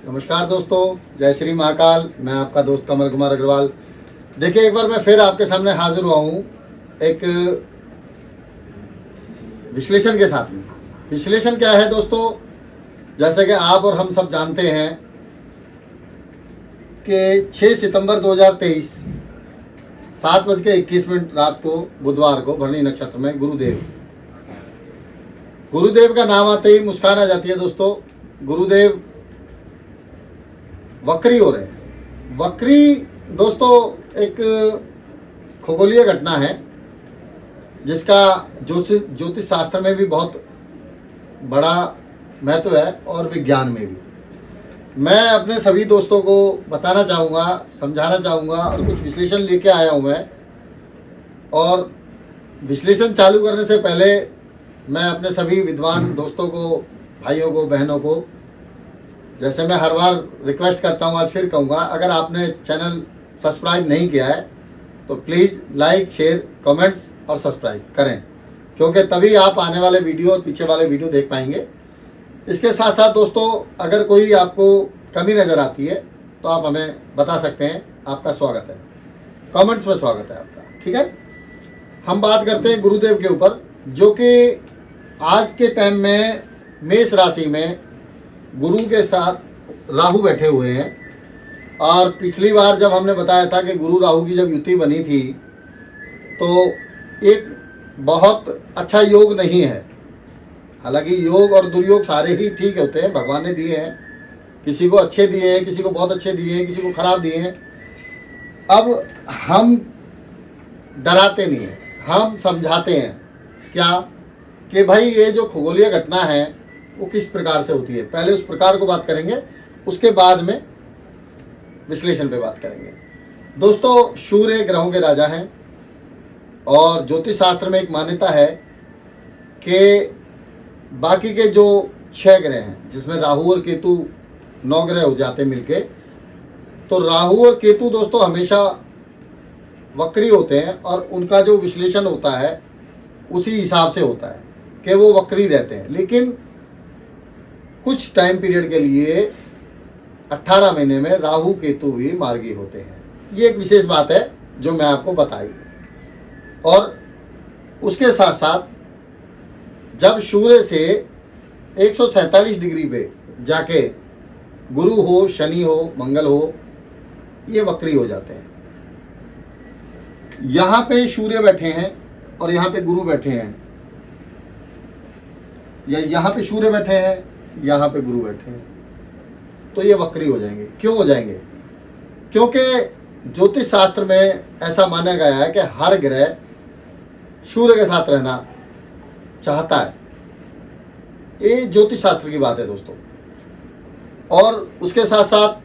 नमस्कार दोस्तों, जय श्री महाकाल। मैं आपका दोस्त कमल कुमार अग्रवाल। देखिए, एक बार मैं फिर आपके सामने हाजिर हुआ हूँ एक विश्लेषण के साथ में। विश्लेषण क्या है दोस्तों, जैसे कि आप और हम सब जानते हैं कि 6 सितंबर 2023 7:21 रात को बुधवार को भरणी नक्षत्र में गुरुदेव का नाम आते ही मुस्कान आ जाती है दोस्तों। गुरुदेव वक्री हो रहे हैं। वक्री दोस्तों एक खगोलीय घटना है जिसका ज्योतिष शास्त्र में भी बहुत बड़ा महत्व है और विज्ञान में भी। मैं अपने सभी दोस्तों को बताना चाहूँगा, समझाना चाहूँगा और कुछ विश्लेषण लेके आया हूँ मैं। और विश्लेषण चालू करने से पहले मैं अपने सभी विद्वान दोस्तों को, भाइयों को, बहनों को, जैसे मैं हर बार रिक्वेस्ट करता हूँ, आज फिर कहूँगा, अगर आपने चैनल सब्सक्राइब नहीं किया है तो प्लीज़ लाइक, शेयर, कमेंट्स और सब्सक्राइब करें, क्योंकि तभी आप आने वाले वीडियो और पीछे वाले वीडियो देख पाएंगे। इसके साथ साथ दोस्तों, अगर कोई आपको कमी नज़र आती है तो आप हमें बता सकते हैं। आपका स्वागत है, कमेंट्स में स्वागत है आपका, ठीक है। हम बात करते हैं गुरुदेव के ऊपर, जो कि आज के टाइम में मेष राशि में गुरु के साथ राहु बैठे हुए हैं। और पिछली बार जब हमने बताया था कि गुरु राहु की जब युति बनी थी तो एक बहुत अच्छा योग नहीं है। हालांकि योग और दुर्योग सारे ही ठीक होते हैं, भगवान ने दिए हैं। किसी को अच्छे दिए हैं, किसी को बहुत अच्छे दिए हैं, किसी को खराब दिए हैं। अब हम डराते नहीं हैं, हम समझाते हैं क्या कि भाई ये जो खगोलीय घटना है वो किस प्रकार से होती है। पहले उस प्रकार को बात करेंगे, उसके बाद में विश्लेषण पे बात करेंगे। दोस्तों, सूर्य ग्रहों के राजा हैं और ज्योतिष शास्त्र में एक मान्यता है कि बाकी के जो 6 ग्रह हैं, जिसमें राहु और केतु 9 ग्रह हो जाते हैं मिलके, तो राहु और केतु दोस्तों हमेशा वक्री होते हैं और उनका जो विश्लेषण होता है उसी हिसाब से होता है कि वो वक्री रहते हैं। लेकिन कुछ टाइम पीरियड के लिए 18 महीने में राहु केतु भी मार्गी होते हैं। ये एक विशेष बात है जो मैं आपको बताई है। और उसके साथ साथ जब सूर्य से 147 डिग्री पे जाके गुरु हो, शनि हो, मंगल हो, ये वक्री हो जाते हैं। यहाँ पे सूर्य बैठे हैं और यहाँ पे गुरु बैठे हैं, या यहाँ पे सूर्य बैठे हैं, यहाँ पे गुरु बैठे हैं, तो ये वक्री हो जाएंगे। क्यों हो जाएंगे? क्योंकि ज्योतिष शास्त्र में ऐसा माना गया है कि हर ग्रह सूर्य के साथ रहना चाहता है। ये ज्योतिष शास्त्र की बात है दोस्तों। और उसके साथ साथ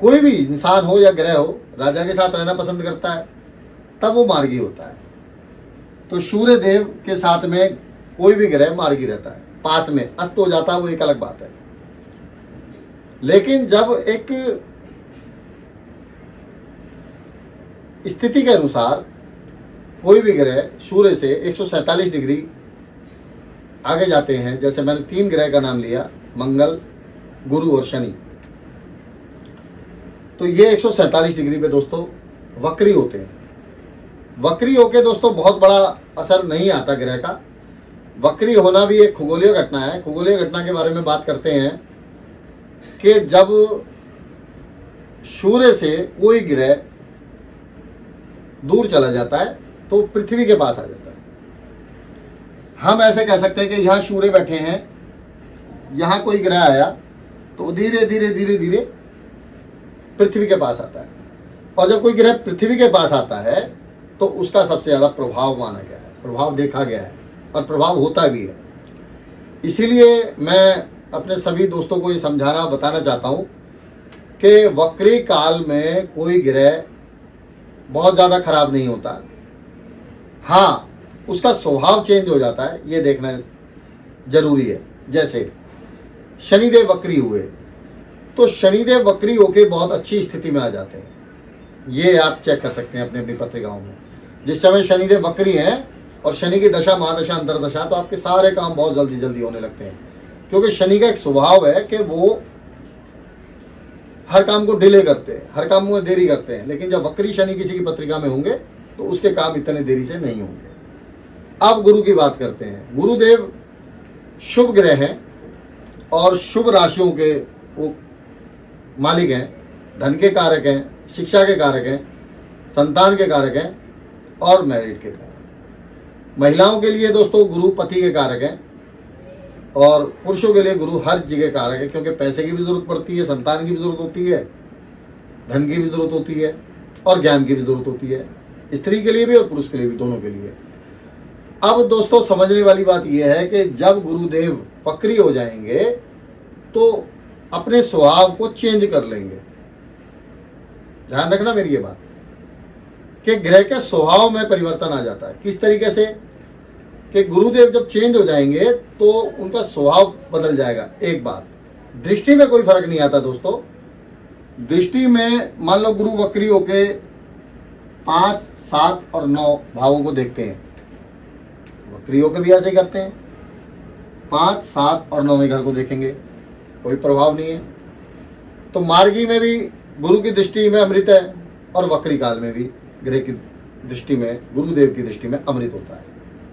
कोई भी इंसान हो या ग्रह हो, राजा के साथ रहना पसंद करता है, तब वो मार्गी होता है। तो सूर्य देव के साथ में कोई भी ग्रह मार्गी रहता है, पास में अस्त हो जाता है, वो एक अलग बात है। लेकिन जब एक स्थिति के अनुसार कोई भी ग्रह सूर्य से 147 डिग्री आगे जाते हैं, जैसे मैंने 3 ग्रह का नाम लिया, मंगल, गुरु और शनि, तो ये 147 डिग्री पे दोस्तों वक्री होते हैं। वक्री होके दोस्तों बहुत बड़ा असर नहीं आता ग्रह का। वक्री होना भी एक खगोलीय घटना है। खगोलीय घटना के बारे में बात करते हैं कि जब सूर्य से कोई ग्रह दूर चला जाता है तो पृथ्वी के पास आ जाता है। हम ऐसे कह सकते हैं कि यहाँ सूर्य बैठे हैं, यहाँ कोई ग्रह आया तो धीरे धीरे धीरे धीरे पृथ्वी के पास आता है। और जब कोई ग्रह पृथ्वी के पास आता है तो उसका सबसे ज़्यादा प्रभाव माना गया है, प्रभाव देखा गया है और प्रभाव होता भी है। इसीलिए मैं अपने सभी दोस्तों को ये समझाना, बताना चाहता हूँ कि वक्री काल में कोई ग्रह बहुत ज़्यादा खराब नहीं होता। हाँ, उसका स्वभाव चेंज हो जाता है, ये देखना जरूरी है। जैसे शनिदेव वक्री हुए तो शनिदेव वक्री होके बहुत अच्छी स्थिति में आ जाते हैं। ये आप चेक कर सकते हैं अपनी अपनी पत्रिकाओं में। जिस समय शनिदेव वक्री हैं और शनि की दशा, महादशा, अंतरदशा, तो आपके सारे काम बहुत जल्दी जल्दी होने लगते हैं। क्योंकि शनि का एक स्वभाव है कि वो हर काम को डिले करते हैं, हर काम में देरी करते हैं, लेकिन जब वक्री शनि किसी की पत्रिका में होंगे तो उसके काम इतने देरी से नहीं होंगे। अब गुरु की बात करते हैं। गुरुदेव शुभ ग्रह हैं और शुभ राशियों के वो मालिक हैं, धन के कारक हैं, शिक्षा के कारक हैं, संतान के कारक हैं और मैरिड के कारक। महिलाओं के लिए दोस्तों गुरु पति के कारक हैं और पुरुषों के लिए गुरु हर जगह कारक है, क्योंकि पैसे की भी जरूरत पड़ती है, संतान की भी जरूरत होती है, धन की भी जरूरत होती है और ज्ञान की भी जरूरत होती है, स्त्री के लिए भी और पुरुष के लिए भी, दोनों के लिए। अब दोस्तों समझने वाली बात यह है कि जब गुरुदेव वक्री हो जाएंगे तो अपने स्वभाव को चेंज कर लेंगे। ध्यान रखना मेरी ये बात कि ग्रह के स्वभाव में परिवर्तन आ जाता है। किस तरीके से कि गुरुदेव जब चेंज हो जाएंगे तो उनका स्वभाव बदल जाएगा। एक बात, दृष्टि में कोई फर्क नहीं आता दोस्तों। दृष्टि में मान लो गुरु वक्री होके 5, 7 और 9 भावों को देखते हैं, वक्री होके भी ऐसे ही करते हैं। 5, 7 और 9वें घर को देखेंगे, कोई प्रभाव नहीं है। तो मार्गी में भी गुरु की दृष्टि में अमृत है और वक्री काल में भी ग्रह की दृष्टि में, गुरुदेव की दृष्टि में अमृत होता है।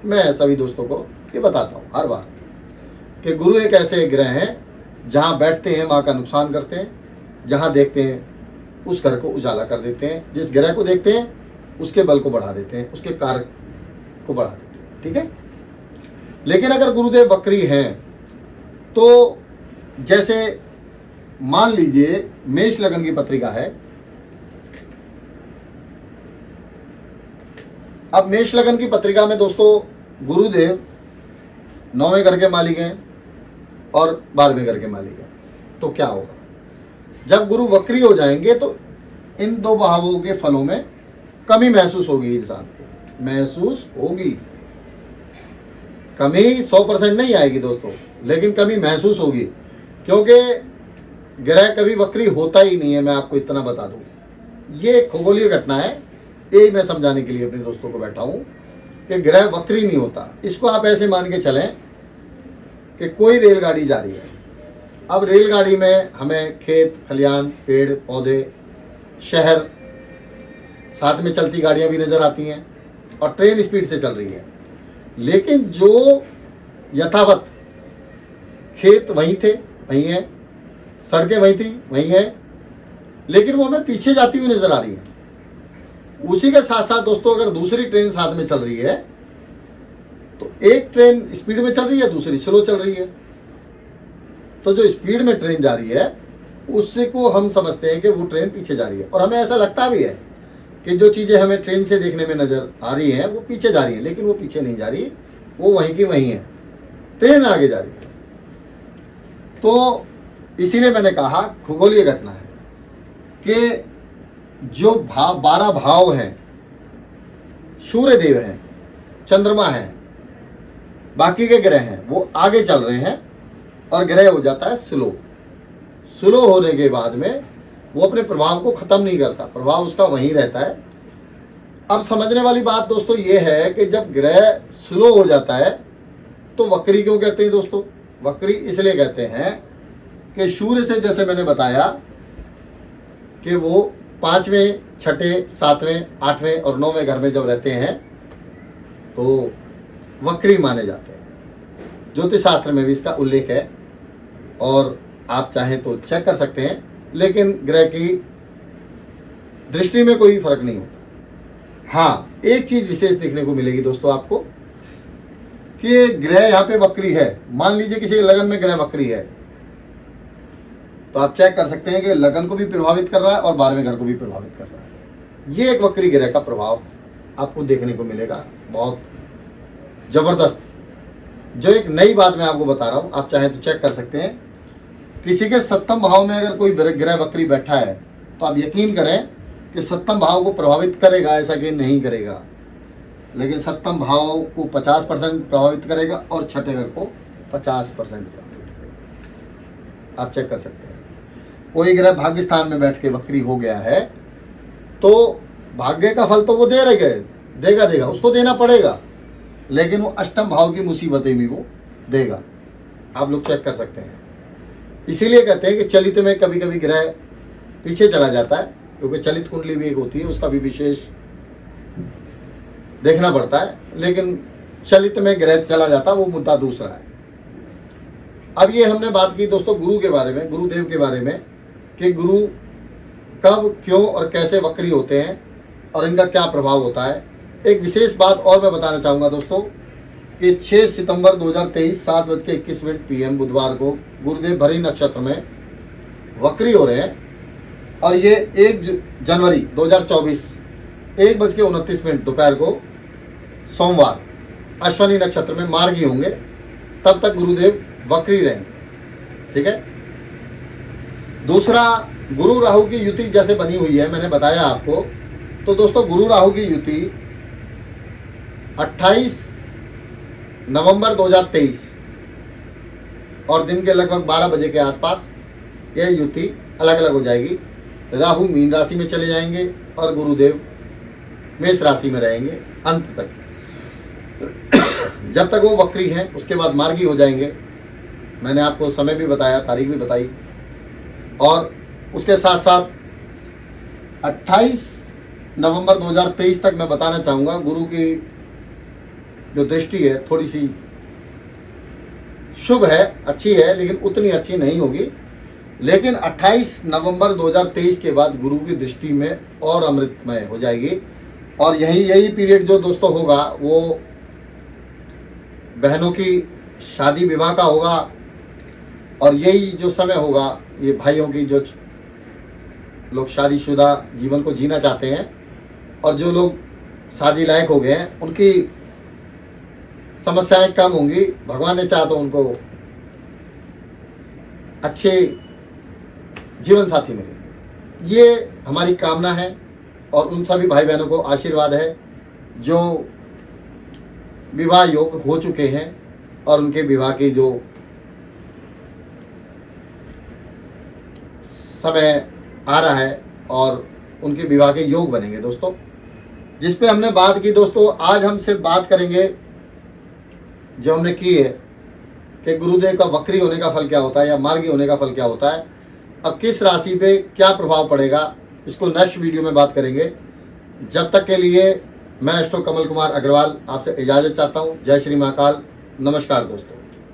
मैं सभी दोस्तों को ये बताता हूँ हर बार कि गुरु एक ऐसे ग्रह हैं जहाँ बैठते हैं माँ का नुकसान करते हैं, जहाँ देखते हैं उस घर को उजाला कर देते हैं, जिस ग्रह को देखते हैं उसके बल को बढ़ा देते हैं, उसके कारक को बढ़ा देते हैं। ठीक है, लेकिन अगर गुरुदेव वक्री हैं तो जैसे मान लीजिए मेष लगन की पत्रिका है। अब मेष लगन की पत्रिका में दोस्तों गुरुदेव 9वें घर के मालिक हैं और 12वें घर के मालिक हैं। तो क्या होगा, जब गुरु वक्री हो जाएंगे तो इन दो भावों के फलों में कमी महसूस होगी, इंसान को महसूस होगी। कमी 100% नहीं आएगी दोस्तों, लेकिन कमी महसूस होगी, क्योंकि ग्रह कभी वक्री होता ही नहीं है। मैं आपको इतना बता दूं, ये खगोलीय घटना है, यही मैं समझाने के लिए अपने दोस्तों को बैठा हूं कि ग्रह वक्री नहीं होता। इसको आप ऐसे मान के चलें कि कोई रेलगाड़ी जा रही है। अब रेलगाड़ी में हमें खेत खलियान, पेड़ पौधे, शहर, साथ में चलती गाड़ियां भी नजर आती हैं और ट्रेन स्पीड से चल रही है, लेकिन जो यथावत खेत वहीं थे वहीं है, सड़कें वहीं थी वहीं है, लेकिन वो हमें पीछे जाती हुई नजर आ रही है। उसी के साथ साथ दोस्तों अगर दूसरी ट्रेन साथ में चल रही है तो एक ट्रेन स्पीड में चल रही है, दूसरी स्लो चल रही है। तो जो स्पीड में ट्रेन जा रही है उससे को हम समझते हैं कि वो ट्रेन पीछे जा रही है, और हमें ऐसा लगता भी है कि जो चीज़ें हमें ट्रेन से देखने में नजर आ रही हैं वो पीछे जा रही है, लेकिन वो पीछे नहीं जा रही, वो वहीं की वहीं है, ट्रेन आगे जा रही है। तो इसीलिए मैंने कहा खगोलीय घटना है कि जो 12 भाव हैं, सूर्य देव हैं, चंद्रमा है, बाकी के ग्रह हैं, वो आगे चल रहे हैं और ग्रह हो जाता है स्लो होने के बाद में वो अपने प्रभाव को खत्म नहीं करता, प्रभाव उसका वहीं रहता है। अब समझने वाली बात दोस्तों ये है कि जब ग्रह स्लो हो जाता है तो वक्री क्यों कहते हैं दोस्तों? वक्री इसलिए कहते हैं कि सूर्य से, जैसे मैंने बताया कि वो 5वें, 6ठे, 7वें, 8वें और 9वें घर में जब रहते हैं तो वक्री माने जाते हैं। ज्योतिष शास्त्र में भी इसका उल्लेख है और आप चाहें तो चेक कर सकते हैं, लेकिन ग्रह की दृष्टि में कोई फर्क नहीं होता। हाँ, एक चीज विशेष देखने को मिलेगी दोस्तों आपको कि ग्रह यहाँ पे वक्री है। मान लीजिए किसी लगन में ग्रह वक्री है तो आप चेक कर सकते हैं कि लगन को भी प्रभावित कर रहा है और 12वें घर को भी प्रभावित कर रहा है। ये एक वक्री ग्रह का प्रभाव आपको देखने को मिलेगा, बहुत जबरदस्त। जो एक नई बात मैं आपको बता रहा हूँ, आप चाहें तो चेक कर सकते हैं। किसी के 7वें भाव में अगर कोई ग्रह वक्री बैठा है तो आप यकीन करें कि 7वें भाव को प्रभावित करेगा, ऐसा कि नहीं करेगा, लेकिन 7वें भाव को 50% प्रभावित करेगा और 6ठे घर को 50% प्रभावित करेगा। आप चेक कर सकते हैं। कोई ग्रह भाग्य स्थान में बैठ के वक्री हो गया है तो भाग्य का फल तो वो देगा, उसको देना पड़ेगा, लेकिन वो 8वें भाव की मुसीबतें भी वो देगा। आप लोग चेक कर सकते हैं। इसीलिए कहते हैं कि चलित में कभी कभी ग्रह पीछे चला जाता है, क्योंकि चलित कुंडली भी एक होती है, उसका भी विशेष देखना पड़ता है, लेकिन चलित में ग्रह चला जाता है वो मुद्दा दूसरा है। अब ये हमने बात की दोस्तों गुरु के बारे में, गुरुदेव के बारे में, कि गुरु कब क्यों और कैसे वक्री होते हैं और इनका क्या प्रभाव होता है। एक विशेष बात और मैं बताना चाहूँगा दोस्तों कि 6 सितंबर 2023 7:21 PM बुधवार को गुरुदेव भरी नक्षत्र में वक्री हो रहे हैं, और ये 1 जनवरी 2024 1:29 दोपहर को सोमवार अश्विनी नक्षत्र में मार्गी होंगे। तब तक गुरुदेव वक्री रहेंगे। ठीक है। दूसरा, गुरु राहु की युति जैसे बनी हुई है, मैंने बताया आपको। तो दोस्तों गुरु राहु की युति 28 नवंबर 2023 और दिन के लगभग 12 बजे के आसपास यह युति अलग अलग हो जाएगी। राहु मीन राशि में चले जाएंगे और गुरुदेव मेष राशि में रहेंगे अंत तक। जब तक वो वक्री हैं उसके बाद मार्गी हो जाएंगे। मैंने आपको समय भी बताया, तारीख भी बताई, और उसके साथ साथ 28 नवंबर 2023 तक मैं बताना चाहूँगा गुरु की जो दृष्टि है थोड़ी सी शुभ है, अच्छी है, लेकिन उतनी अच्छी नहीं होगी। लेकिन 28 नवंबर 2023 के बाद गुरु की दृष्टि में और अमृतमय हो जाएगी, और यही पीरियड जो दोस्तों होगा वो बहनों की शादी विवाह का होगा, और यही जो समय होगा ये भाइयों की, जो लोग शादीशुदा जीवन को जीना चाहते हैं और जो लोग शादी लायक हो गए हैं उनकी समस्याएं कम होंगी। भगवान ने चाहा तो उनको अच्छे जीवन साथी मिलेंगे, ये हमारी कामना है। और उन सभी भाई बहनों को आशीर्वाद है जो विवाह योग हो चुके हैं और उनके विवाह की जो समय आ रहा है और उनके विवाह के योग बनेंगे दोस्तों। जिस पे हमने बात की दोस्तों, आज हम सिर्फ बात करेंगे जो हमने की है कि गुरुदेव का वक्री होने का फल क्या होता है या मार्गी होने का फल क्या होता है। अब किस राशि पे क्या प्रभाव पड़ेगा इसको नेक्स्ट वीडियो में बात करेंगे। जब तक के लिए मैं एस्ट्रो कमल कुमार अग्रवाल आपसे इजाज़त चाहता हूँ। जय श्री महाकाल। नमस्कार दोस्तों।